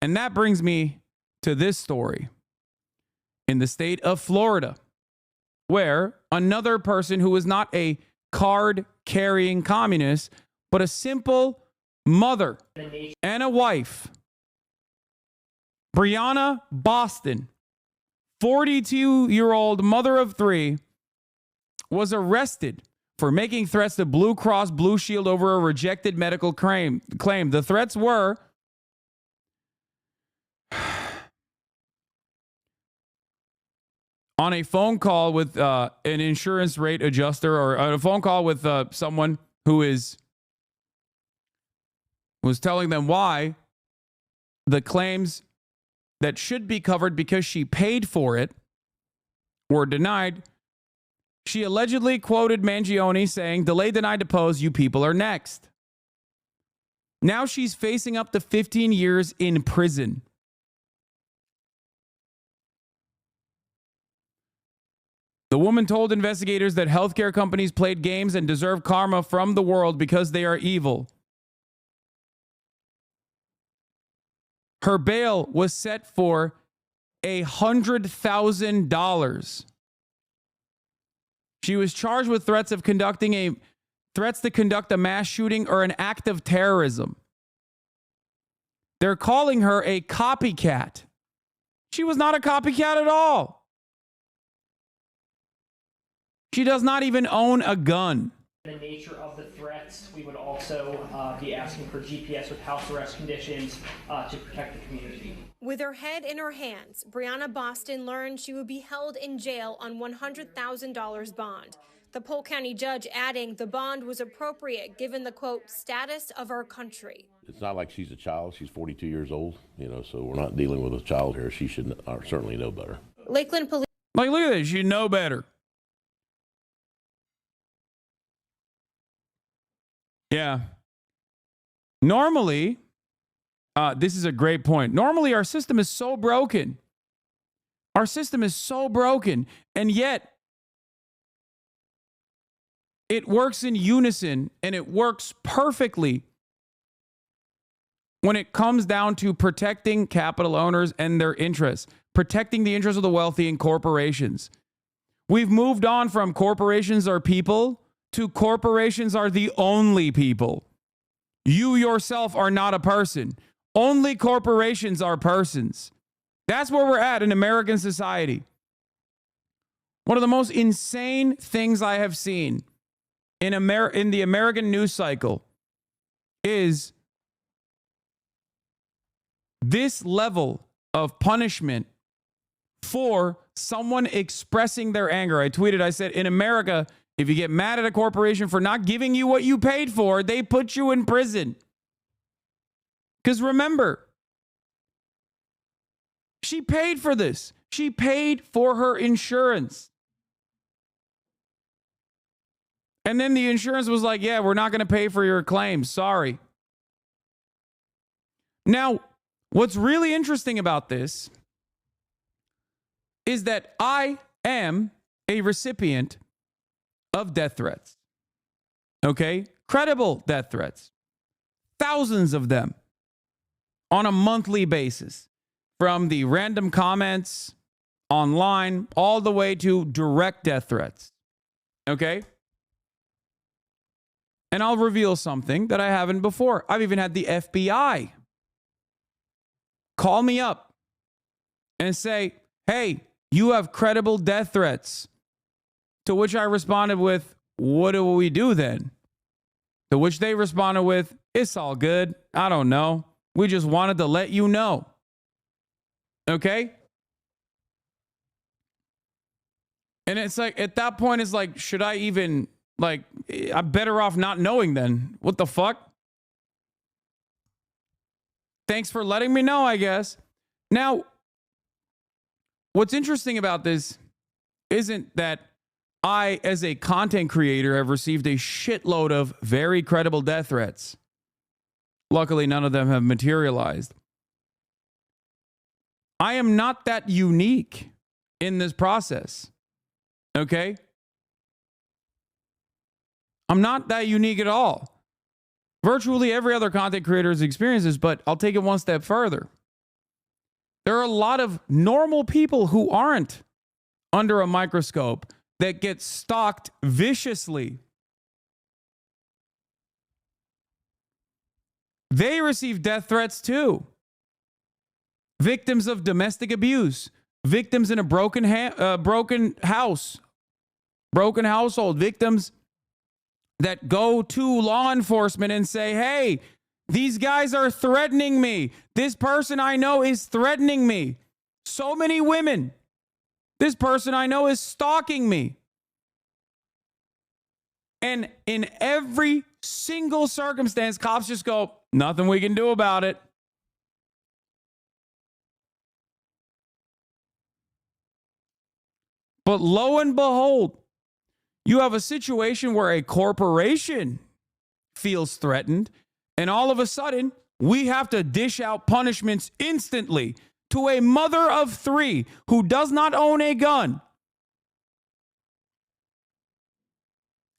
And that brings me to this story in the state of Florida, where another person who was not a card-carrying communist, but a simple mother and a wife, Briana Boston, 42-year-old mother of three, was arrested for making threats to Blue Cross Blue Shield over a rejected medical claim. The threats were on a phone call with an insurance rate adjuster, or a phone call with someone who was telling them why the claims that should be covered because she paid for it were denied. She allegedly quoted Mangione saying, "Delay, deny, depose, you people are next." Now she's facing up to 15 years in prison. The woman told investigators that healthcare companies played games and deserve karma from the world because they are evil. Her bail was set for $100,000. She was charged with threats to conduct a mass shooting or an act of terrorism. They're calling her a copycat. She was not a copycat at all. She does not even own a gun. The nature of the threats, we would also be asking for GPS with house arrest conditions to protect the community. With her head in her hands, Briana Boston learned she would be held in jail on $100,000 bond. The Polk County judge adding the bond was appropriate given the, quote, status of our country. It's not like she's a child. She's 42 years old, so we're not dealing with a child here. She should certainly know better. Lakeland police. Like, look at this. You know better. Yeah. Normally, this is a great point. Normally, our system is so broken. Our system is so broken, and yet it works in unison, and it works perfectly when it comes down to protecting capital owners and their interests, protecting the interests of the wealthy and corporations. We've moved on from corporations are people to corporations are the only people. You yourself are not a person. Only corporations are persons. That's where we're at in American society. One of the most insane things I have seen in the American news cycle is this level of punishment for someone expressing their anger. I tweeted, I said, in America, if you get mad at a corporation for not giving you what you paid for, they put you in prison. Because remember, she paid for this. She paid for her insurance. And then the insurance was like, yeah, we're not going to pay for your claims. Sorry. Now, what's really interesting about this is that I am a recipient of death threats. Okay? Credible death threats. Thousands of them on a monthly basis. From the random comments online all the way to direct death threats. Okay? And I'll reveal something that I haven't before. I've even had the FBI call me up and say, hey, you have credible death threats. To which I responded with, what do we do then? To which they responded with, it's all good. I don't know. We just wanted to let you know. Okay? And it's like, at that point, it's like, should I even, I'm better off not knowing then. What the fuck? Thanks for letting me know, I guess. Now, what's interesting about this isn't that I, as a content creator, have received a shitload of very credible death threats. Luckily, none of them have materialized. I am not that unique in this process. Okay? I'm not that unique at all. Virtually every other content creator has experienced this, but I'll take it one step further. There are a lot of normal people who aren't under a microscope that get stalked viciously. They receive death threats too. Victims of domestic abuse, victims in a broken house, broken household, victims that go to law enforcement and say, hey, these guys are threatening me. This person I know is threatening me. So many women. This person I know is stalking me. And in every single circumstance, cops just go, nothing we can do about it. But lo and behold, you have a situation where a corporation feels threatened, and all of a sudden, we have to dish out punishments instantly to a mother of 3 who does not own a gun.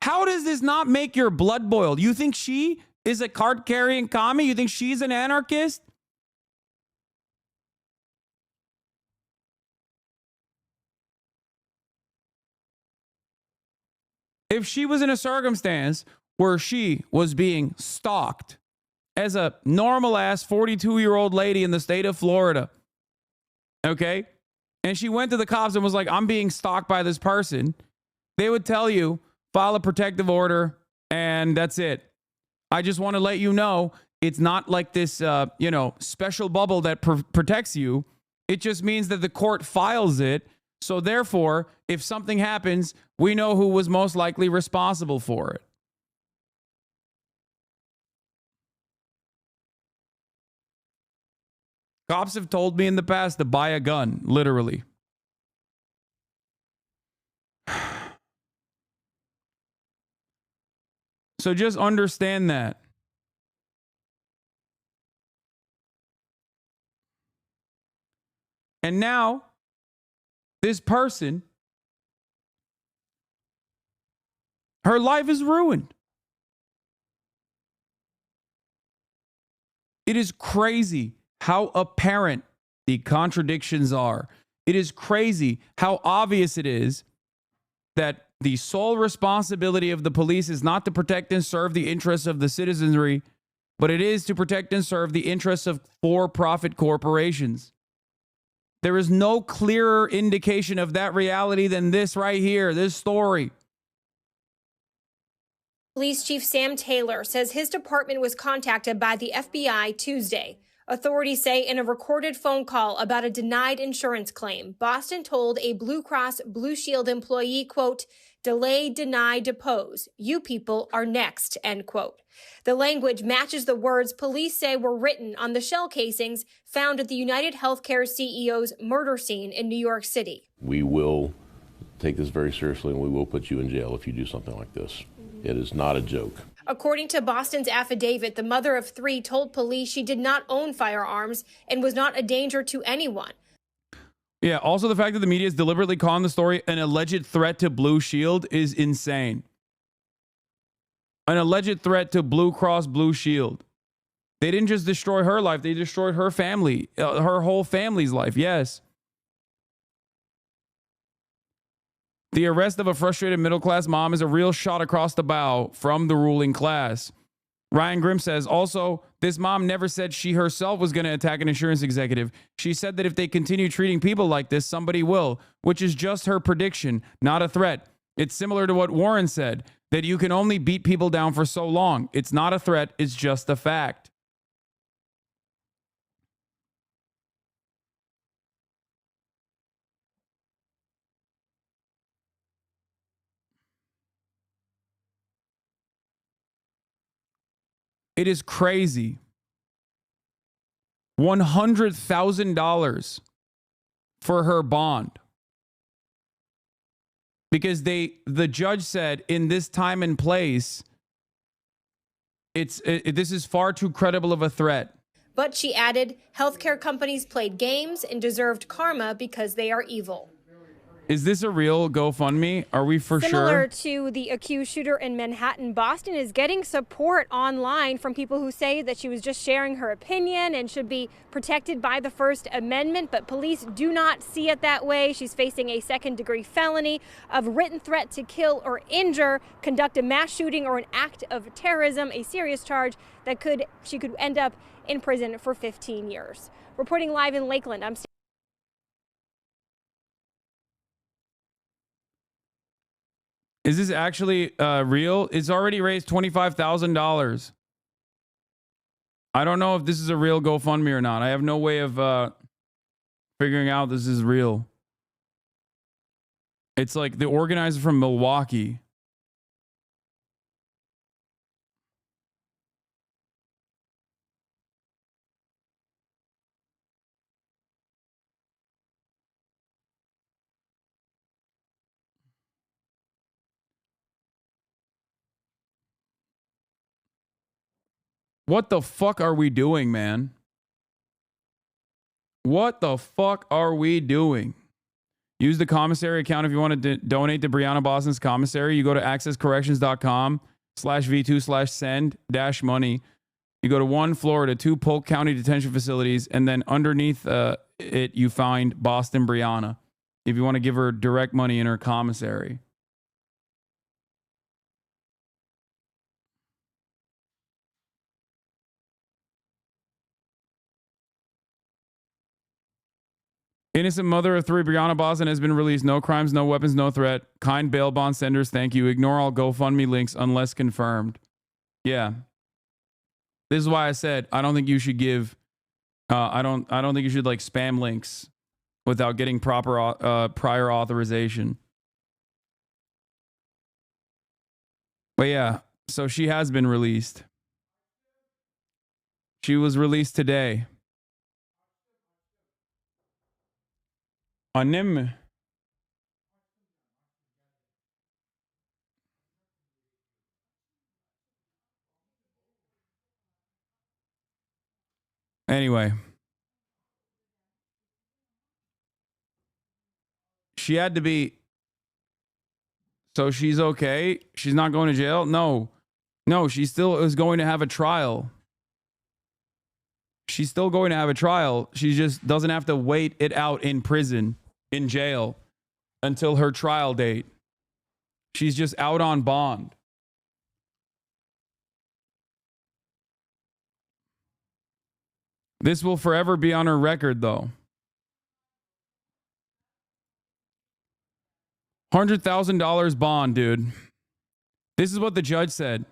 How does this not make your blood boil? You think she is a card-carrying commie? You think she's an anarchist? If she was in a circumstance where she was being stalked as a normal-ass 42-year-old lady in the state of Florida, okay, and she went to the cops and was like, I'm being stalked by this person, they would tell you, file a protective order, and that's it. I just want to let you know, it's not like this, special bubble that protects you. It just means that the court files it. So therefore, if something happens, we know who was most likely responsible for it. Cops have told me in the past to buy a gun, literally. So just understand that. And now, this person, her life is ruined. It is crazy how apparent the contradictions are. It is crazy how obvious it is that the sole responsibility of the police is not to protect and serve the interests of the citizenry, but it is to protect and serve the interests of for-profit corporations. There is no clearer indication of that reality than this right here, this story. Police Chief Sam Taylor says his department was contacted by the FBI Tuesday. Authorities say in a recorded phone call about a denied insurance claim, Boston told a Blue Cross Blue Shield employee, quote, delay, deny, depose. You people are next, end quote. The language matches the words police say were written on the shell casings found at the UnitedHealthcare CEO's murder scene in New York City. We will take this very seriously, and we will put you in jail if you do something like this. It is not a joke. According to Boston's affidavit, the mother of 3 told police she did not own firearms and was not a danger to anyone. Yeah, also the fact that the media is deliberately calling the story an alleged threat to Blue Shield is insane. An alleged threat to Blue Cross Blue Shield. They didn't just destroy her life, they destroyed her family, her whole family's life, yes. The arrest of a frustrated middle-class mom is a real shot across the bow from the ruling class. Ryan Grimm says, also, this mom never said she herself was going to attack an insurance executive. She said that if they continue treating people like this, somebody will, which is just her prediction, not a threat. It's similar to what Warren said, that you can only beat people down for so long. It's not a threat, it's just a fact. It is crazy. $100,000 for her bond. Because the judge said in this time and place, this is far too credible of a threat. But she added, healthcare companies played games and deserved karma because they are evil. Is this a real GoFundMe? Are we for Similar sure? to the accused shooter in Manhattan, Boston is getting support online from people who say that she was just sharing her opinion and should be protected by the First Amendment, but police do not see it that way. She's facing a second-degree felony of written threat to kill or injure, conduct a mass shooting, or an act of terrorism, a serious charge that she could end up in prison for 15 years. Reporting live in Lakeland, I'm Is this actually real? It's already raised $25,000. I don't know if this is a real GoFundMe or not. I have no way of figuring out this is real. It's like the organizer from Milwaukee. What the fuck are we doing, man? What the fuck are we doing? Use the commissary account if you want to donate to Briana Boston's commissary. You go to accesscorrections.com/v2/send-money. You go to 1 Florida, 2 Polk County detention facilities, and then underneath it, you find Boston Briana if you want to give her direct money in her commissary. Innocent mother of 3, Briana Boston, has been released. No crimes, no weapons, no threat. Kind bail bond senders, thank you. Ignore all GoFundMe links unless confirmed. Yeah. This is why I said I don't think you should give. I don't think you should like spam links without getting proper prior authorization. But yeah, so she has been released. She was released today. Anim. Anyway, she had to be. So she's okay. She's not going to jail. No, she still is going to have a trial. She's still going to have a trial. She just doesn't have to wait it out in prison, in jail, until her trial date. She's just out on bond. This will forever be on her record, though. $100,000 bond, dude. This is what the judge said.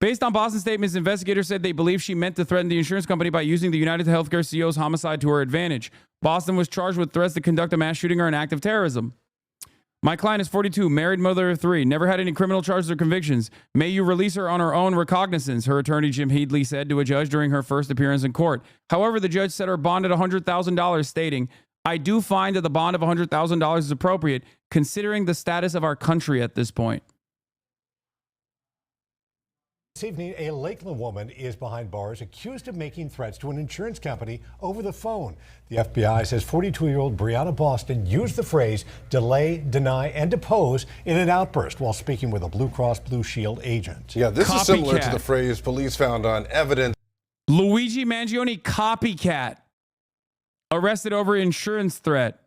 Based on Boston statements, investigators said they believe she meant to threaten the insurance company by using the UnitedHealthcare CEO's homicide to her advantage. Boston was charged with threats to conduct a mass shooting or an act of terrorism. My client is 42, married, mother of 3, never had any criminal charges or convictions. May you release her on her own recognizance, her attorney Jim Headley said to a judge during her first appearance in court. However, the judge set her bond at $100,000, stating, I do find that the bond of $100,000 is appropriate, considering the status of our country at this point. This evening, a Lakeland woman is behind bars accused of making threats to an insurance company over the phone. The FBI says 42-year-old Briana Boston used the phrase delay, deny, and depose in an outburst while speaking with a Blue Cross Blue Shield agent. Yeah, this is similar to Copycat. the phrase police found on evidence. Luigi Mangione, copycat. Arrested over insurance threat.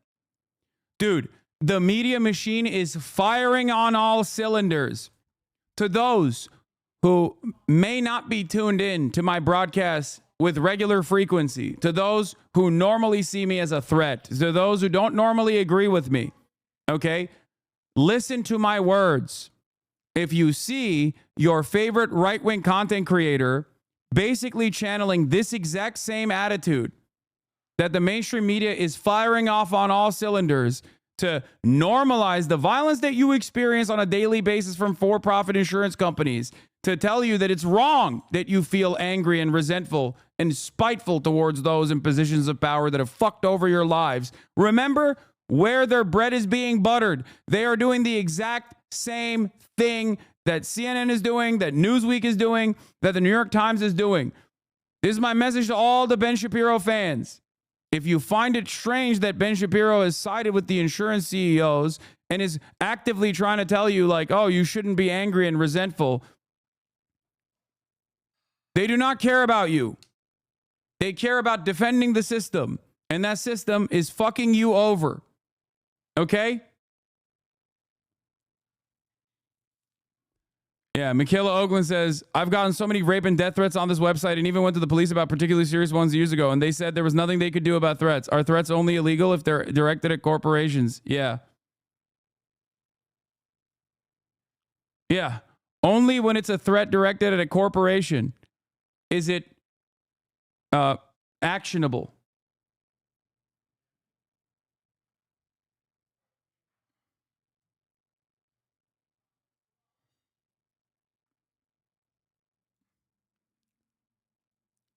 Dude, the media machine is firing on all cylinders. To those who may not be tuned in to my broadcasts with regular frequency, to those who normally see me as a threat, to those who don't normally agree with me, okay? Listen to my words. If you see your favorite right-wing content creator basically channeling this exact same attitude that the mainstream media is firing off on all cylinders to normalize the violence that you experience on a daily basis from for-profit insurance companies, to tell you that it's wrong that you feel angry and resentful and spiteful towards those in positions of power that have fucked over your lives. Remember where their bread is being buttered. They are doing the exact same thing that CNN is doing, that Newsweek is doing, that the New York Times is doing. This is my message to all the Ben Shapiro fans. If you find it strange that Ben Shapiro has sided with the insurance CEOs and is actively trying to tell you, like, oh, you shouldn't be angry and resentful, they do not care about you. They care about defending the system, and that system is fucking you over. Okay? Yeah, Michaela Oakland says, I've gotten so many rape and death threats on this website and even went to the police about particularly serious ones years ago, and they said there was nothing they could do about threats. Are threats only illegal if they're directed at corporations? Yeah. Yeah. Only when it's a threat directed at a corporation is it actionable.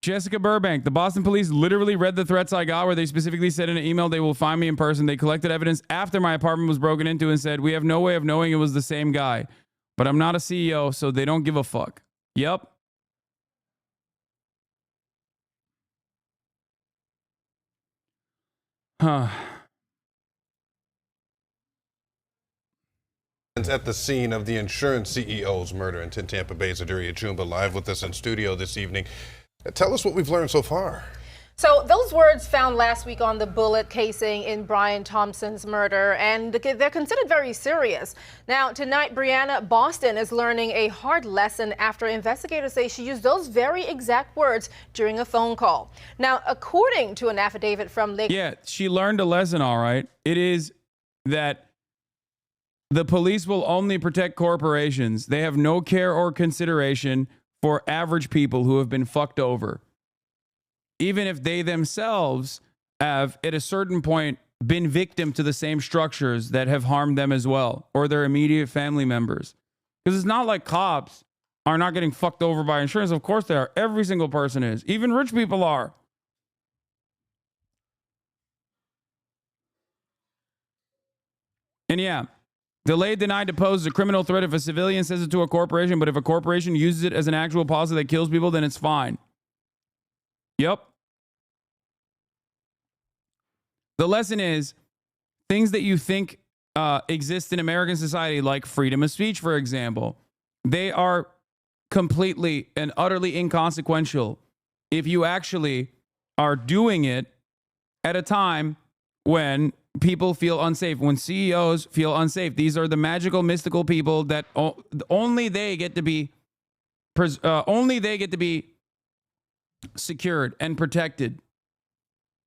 Jessica Burbank, the Boston police literally read the threats I got where they specifically said in an email they will find me in person. They collected evidence after my apartment was broken into and said, we have no way of knowing it was the same guy. But I'm not a CEO, so they don't give a fuck. Yep. Huh. At the scene of the insurance CEO's murder in Tampa Bay's Aduria Chumba, live with us in studio this evening. Tell us what we've learned so far. So those words found last week on the bullet casing in Brian Thompson's murder, and they're considered very serious. Now, tonight, Briana Boston is learning a hard lesson after investigators say she used those very exact words during a phone call. Now, according to an affidavit from Lake... Yeah, she learned a lesson, all right. It is that the police will only protect corporations. They have no care or consideration for average people who have been fucked over. Even if they themselves have, at a certain point, been victim to the same structures that have harmed them as well, or their immediate family members. Because it's not like cops are not getting fucked over by insurance. Of course they are. Every single person is. Even rich people are. And yeah, delayed, denied, deposed is a criminal threat if a civilian says it to a corporation, but if a corporation uses it as an actual policy that kills people, then it's fine. Yep. The lesson is things that you think exist in American society, like freedom of speech, for example, they are completely and utterly inconsequential if you actually are doing it at a time when people feel unsafe, when CEOs feel unsafe. These are the magical, mystical people that only they get to be secured and protected.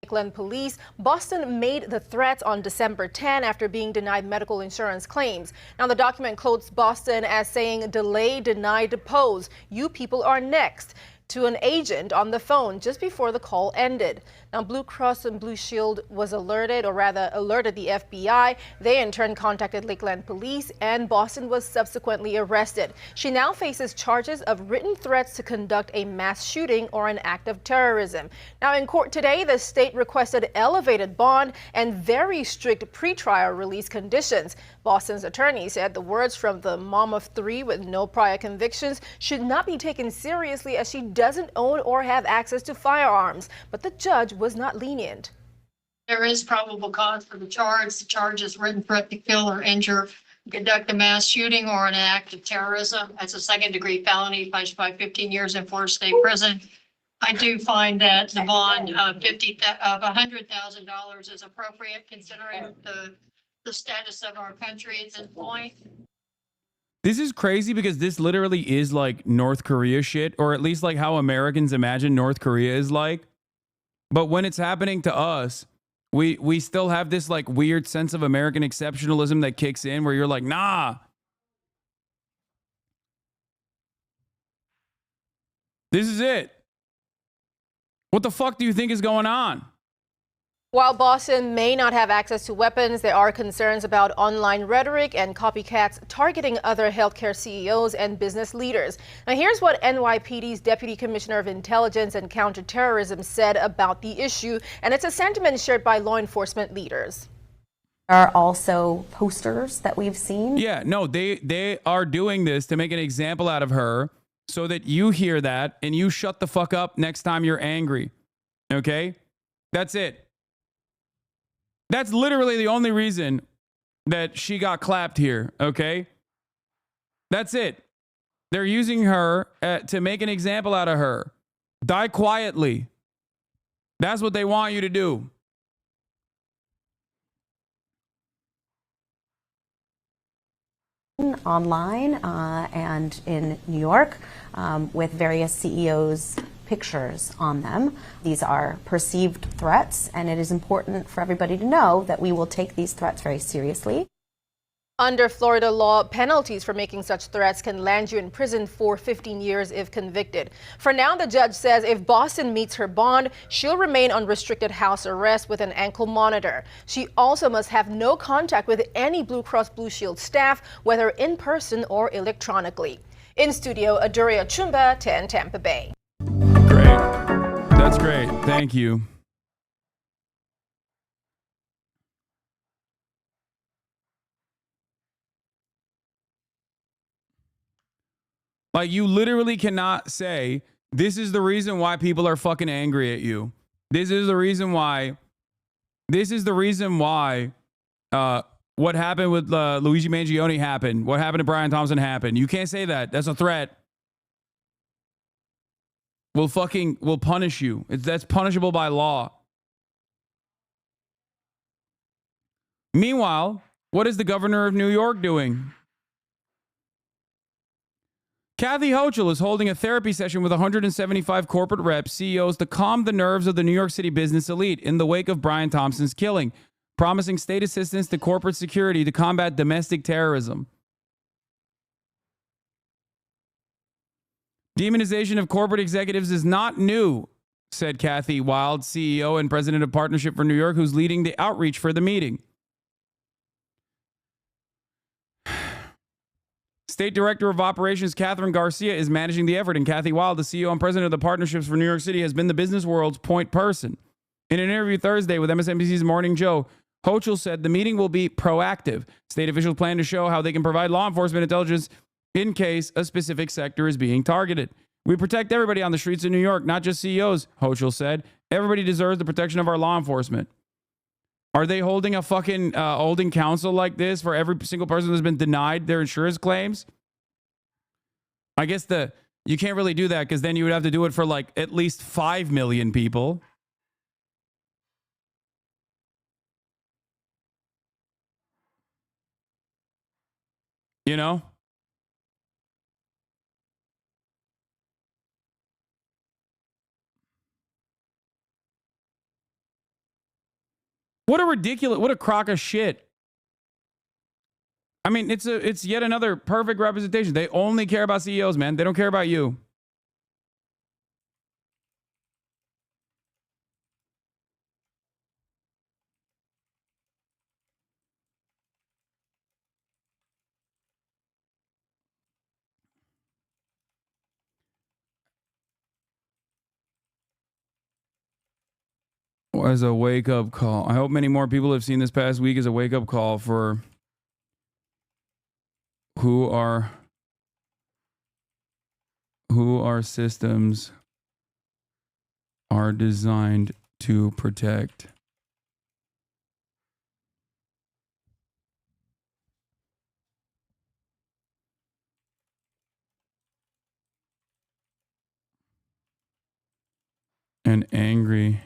Lakeland Police. Boston made the threats on December 10 after being denied medical insurance claims. Now, the document quotes Boston as saying, delay, deny, depose. You people are next, to an agent on the phone just before the call ended. Now, Blue Cross and Blue Shield was alerted, or rather alerted the FBI. They in turn contacted Lakeland Police, and Boston was subsequently arrested. She now faces charges of written threats to conduct a mass shooting or an act of terrorism. Now, in court today, the state requested elevated bond and very strict pretrial release conditions. Boston's attorney said the words from the mom of three with no prior convictions should not be taken seriously as she doesn't own or have access to firearms, but the judge was not lenient. There is probable cause for the charge. The charge is written threat to kill or injure, conduct a mass shooting or an act of terrorism. That's a second-degree felony, punished by 15 years in Florida State Prison. I do find that the bond of $100,000 is appropriate considering the status of our country at this point. This is crazy because this literally is like North Korea shit, or at least like how Americans imagine North Korea is like. But when it's happening to us, we still have this like weird sense of American exceptionalism that kicks in where you're like, nah. This is it. What the fuck do you think is going on? While Boston may not have access to weapons, there are concerns about online rhetoric and copycats targeting other healthcare CEOs and business leaders. Now, here's what NYPD's Deputy Commissioner of Intelligence and Counterterrorism said about the issue, and it's a sentiment shared by law enforcement leaders. There are also posters that we've seen. Yeah, no, they are doing this to make an example out of her so that you hear that and you shut the fuck up next time you're angry. Okay? That's it. That's literally the only reason that she got clapped here, okay? That's it. They're using her to make an example out of her. Die quietly. That's what they want you to do. Online and in New York with various CEOs' pictures on them. These are perceived threats, and it is important for everybody to know that we will take these threats very seriously. Under Florida law, penalties for making such threats can land you in prison for 15 years if convicted. For now, the judge says if Boston meets her bond, she'll remain on restricted house arrest with an ankle monitor. She also must have no contact with any Blue Cross Blue Shield staff, whether in person or electronically. In studio, Aduria Chumba, 10 Tampa Bay. Great. That's great. Thank you. Like, you literally cannot say, this is the reason why people are fucking angry at you. This is the reason why what happened with Luigi Mangione happened. What happened to Brian Thompson happened. You can't say that. That's a threat. We'll punish you. That's punishable by law. Meanwhile, what is the governor of New York doing? Kathy Hochul is holding a therapy session with 175 corporate reps, CEOs, to calm the nerves of the New York City business elite in the wake of Brian Thompson's killing, promising state assistance to corporate security to combat domestic terrorism. Demonization of corporate executives is not new, said Kathy Wild, CEO and president of Partnership for New York, who's leading the outreach for the meeting. State Director of Operations Catherine Garcia is managing the effort, and Kathy Wild, the CEO and president of the Partnerships for New York City, has been the business world's point person. In an interview Thursday with MSNBC's Morning Joe, Hochul said the meeting will be proactive. State officials plan to show how they can provide law enforcement intelligence in case a specific sector is being targeted. We protect everybody on the streets of New York, not just CEOs, Hochul said. Everybody deserves the protection of our law enforcement. Are they holding a fucking holding council like this for every single person that's been denied their insurance claims? I guess you can't really do that, because then you would have to do it for like at least 5 million people. You know? What a crock of shit. I mean, it's yet another perfect representation. They only care about CEOs, man. They don't care about you. As a wake-up call. I hope many more people have seen this past week as a wake-up call for who our systems are designed to protect. And angry.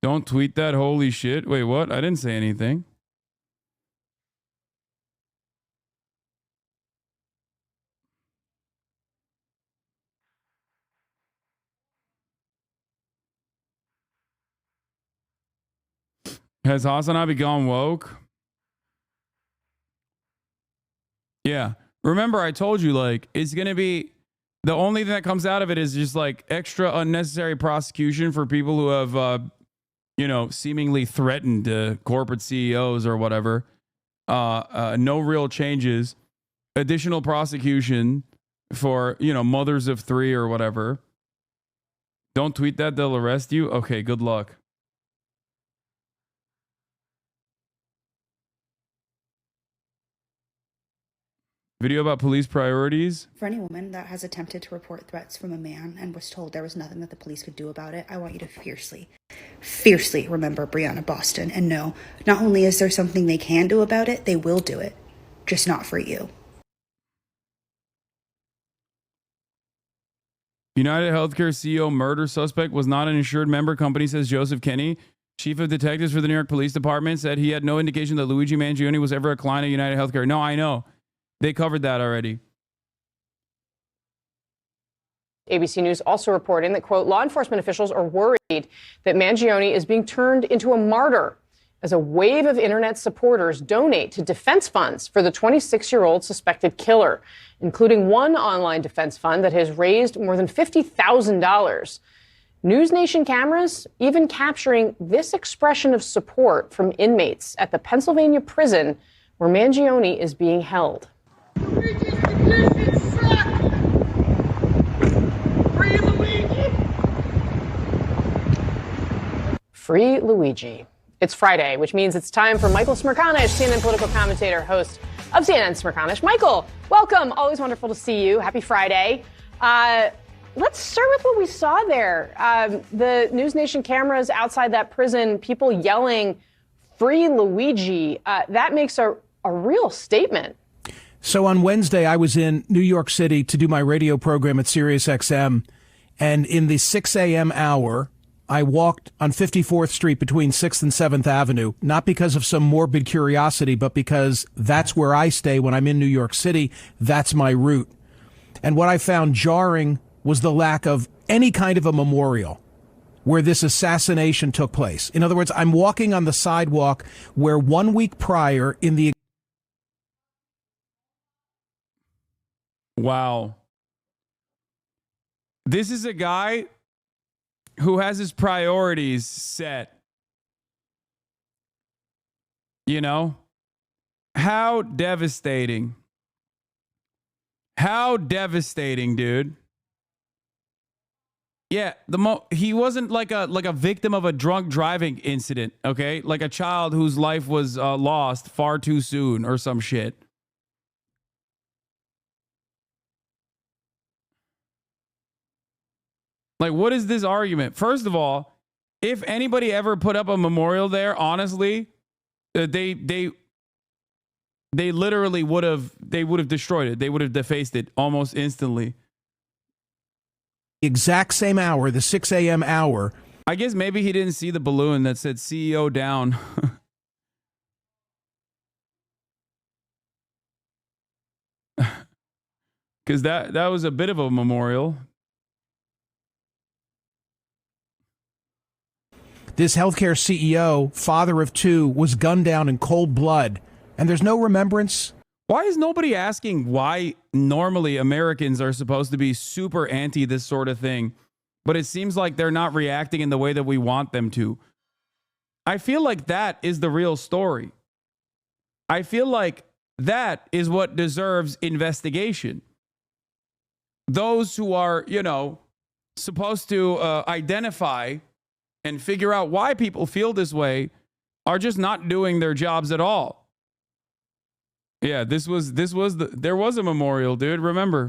Don't tweet that. Holy shit. Wait, what? I didn't say anything. Has Hasanabi gone woke? Yeah. Remember, I told you, like, it's going to be, the only thing that comes out of it is just like extra unnecessary prosecution for people who have, seemingly threatened corporate CEOs or whatever. No real changes. Additional prosecution for, mothers of 3 or whatever. Don't tweet that. They'll arrest you. Okay, good luck. Video about police priorities. For any woman that has attempted to report threats from a man and was told there was nothing that the police could do about it, I want you to fiercely remember Briana Boston and know not only is there something they can do about it, they will do it, just not for you. UnitedHealthcare CEO murder suspect was not an insured member company, says Joseph Kenney. Chief of detectives for the New York Police Department said he had no indication that Luigi Mangione was ever a client of UnitedHealthcare. No, I know. They covered that already. ABC News also reporting that, quote, law enforcement officials are worried that Mangione is being turned into a martyr as a wave of internet supporters donate to defense funds for the 26-year-old suspected killer, including one online defense fund that has raised more than $50,000. News Nation cameras even capturing this expression of support from inmates at the Pennsylvania prison where Mangione is being held. Free Luigi. It's Friday, which means it's time for Michael Smerconish, CNN political commentator, host of CNN Smerconish. Michael, welcome. Always wonderful to see you. Happy Friday. Let's start with what we saw there. The News Nation cameras outside that prison, people yelling, "Free Luigi." That makes a real statement. So on Wednesday, I was in New York City to do my radio program at SiriusXM. And in the 6 a.m. hour, I walked on 54th Street between 6th and 7th Avenue, not because of some morbid curiosity, but because that's where I stay when I'm in New York City. That's my route. And what I found jarring was the lack of any kind of a memorial where this assassination took place. In other words, I'm walking on the sidewalk where 1 week prior in the... Wow. This is a guy who has his priorities set. You know? How devastating. How devastating, dude. Yeah, he wasn't like a victim of a drunk driving incident, okay? Like a child whose life was lost far too soon or some shit. Like, what is this argument? First of all, if anybody ever put up a memorial there, honestly, they literally would have destroyed it. They would have defaced it almost instantly. Exact same hour, the 6 a.m. hour. I guess maybe he didn't see the balloon that said CEO down. Because that was a bit of a memorial. This healthcare CEO, father of two, was gunned down in cold blood, and there's no remembrance. Why is nobody asking why normally Americans are supposed to be super anti this sort of thing, but it seems like they're not reacting in the way that we want them to? I feel like that is the real story. I feel like that is what deserves investigation. Those who are, supposed to identify and figure out why people feel this way are just not doing their jobs at all. Yeah, there was a memorial, dude. Remember.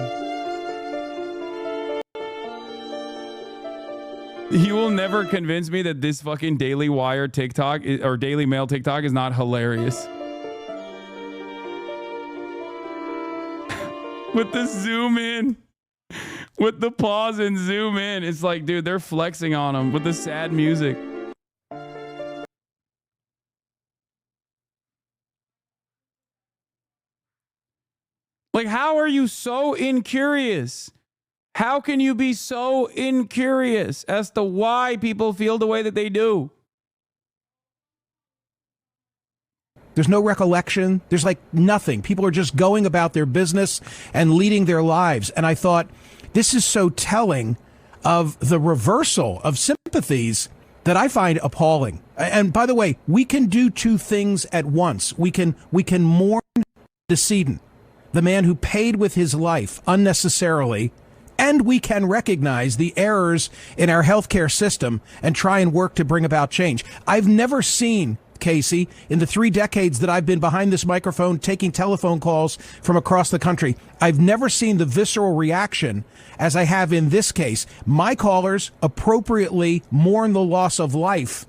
You will never convince me that this fucking Daily Wire TikTok or Daily Mail TikTok is not hilarious. With the zoom in. With the pause and zoom in. It's like, dude, they're flexing on them with the sad music. Like, how are you so incurious? How can you be so incurious as to why people feel the way that they do? There's no recollection. There's like nothing. People are just going about their business and leading their lives. And I thought, this is so telling of the reversal of sympathies that I find appalling. And by the way, we can do two things at once. We can mourn the decedent, the man who paid with his life unnecessarily, and we can recognize the errors in our healthcare system and try and work to bring about change. I've never seen Casey, in the 3 decades that I've been behind this microphone taking telephone calls from across the country, I've never seen the visceral reaction as I have in this case. My callers appropriately mourn the loss of life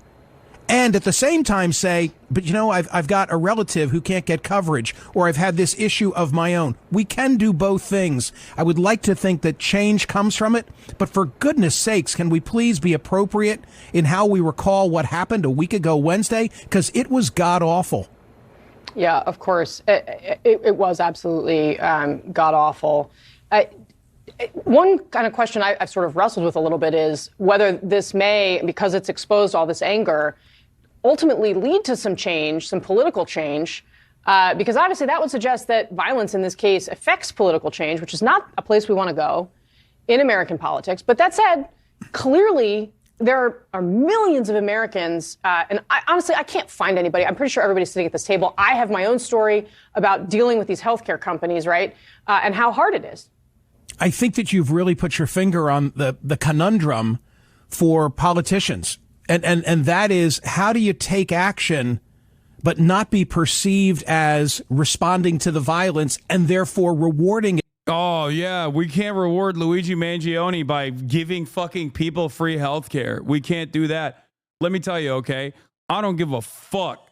and at the same time say, but you know, I've got a relative who can't get coverage, or I've had this issue of my own. We can do both things. I would like to think that change comes from it, but for goodness sakes, can we please be appropriate in how we recall what happened a week ago Wednesday? Because it was god-awful. Yeah, of course. It was absolutely god-awful. One kind of question I've sort of wrestled with a little bit is whether this may, because it's exposed all this anger, ultimately lead to some change, some political change, because obviously that would suggest that violence in this case affects political change, which is not a place we want to go in American politics. But that said, clearly there are millions of Americans, and honestly, I can't find anybody. I'm pretty sure everybody's sitting at this table. I have my own story about dealing with these healthcare companies, right, and how hard it is. I think that you've really put your finger on the conundrum for politicians. And that is, how do you take action but not be perceived as responding to the violence and therefore rewarding it? Oh, yeah. We can't reward Luigi Mangione by giving fucking people free health care. We can't do that. Let me tell you, okay? I don't give a fuck.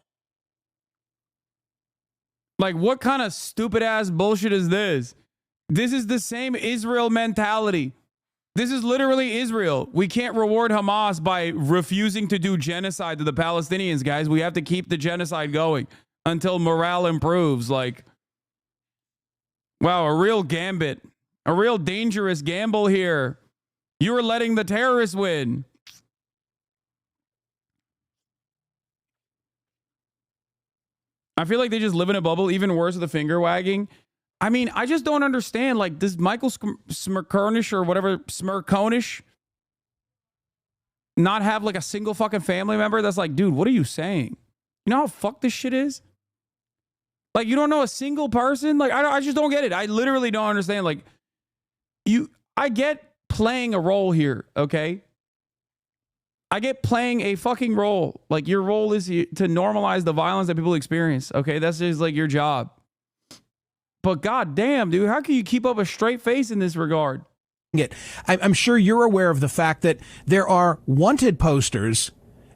Like, what kind of stupid ass bullshit is this? This is the same Israel mentality. This is literally Israel. We can't reward Hamas by refusing to do genocide to the Palestinians, guys. We have to keep the genocide going until morale improves. Like, wow, a real gambit, a real dangerous gamble here. You are letting the terrorists win. I feel like they just live in a bubble. Even worse with the finger wagging. I mean, I just don't understand. Like, does Michael Smirkonish or whatever, Smirkonish, not have like a single fucking family member that's like, dude, what are you saying? You know how fucked this shit is? Like, you don't know a single person? Like, I just don't get it. I literally don't understand. Like, I get playing a role here, okay? I get playing a fucking role. Like, your role is to normalize the violence that people experience, okay? That's just like your job. But goddamn, dude, how can you keep up a straight face in this regard? I'm sure you're aware of the fact that there are wanted posters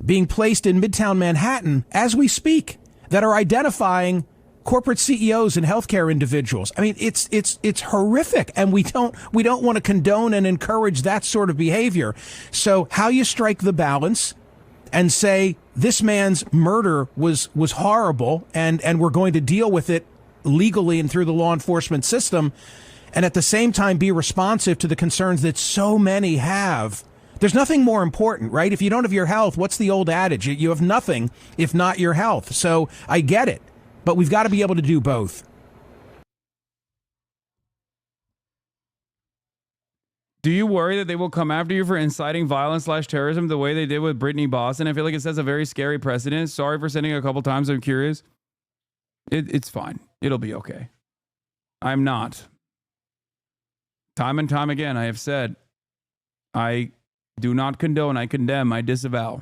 being placed in Midtown Manhattan as we speak that are identifying corporate CEOs and healthcare individuals. I mean, it's horrific, and we don't want to condone and encourage that sort of behavior. So how you strike the balance and say this man's murder was horrible, and we're going to deal with it legally and through the law enforcement system, and at the same time be responsive to the concerns that so many have. There's nothing more important, right? If you don't have your health, what's the old adage? You have nothing if not your health. So I get it, but we've got to be able to do both. Do you worry that they will come after you for inciting violence / terrorism the way they did with Brittany Boston? I feel like it sets a very scary precedent. Sorry for sending it a couple times. I'm curious. It's fine. It'll be okay. I'm not. Time and time again, I have said, I do not condone, I condemn, I disavow.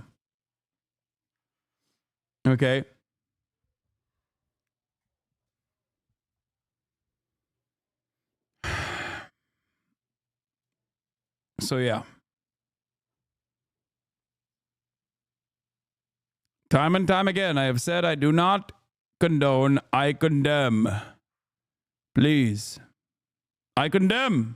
Okay? So, yeah. Time and time again, I have said I do not condone, I condemn. Please. I condemn.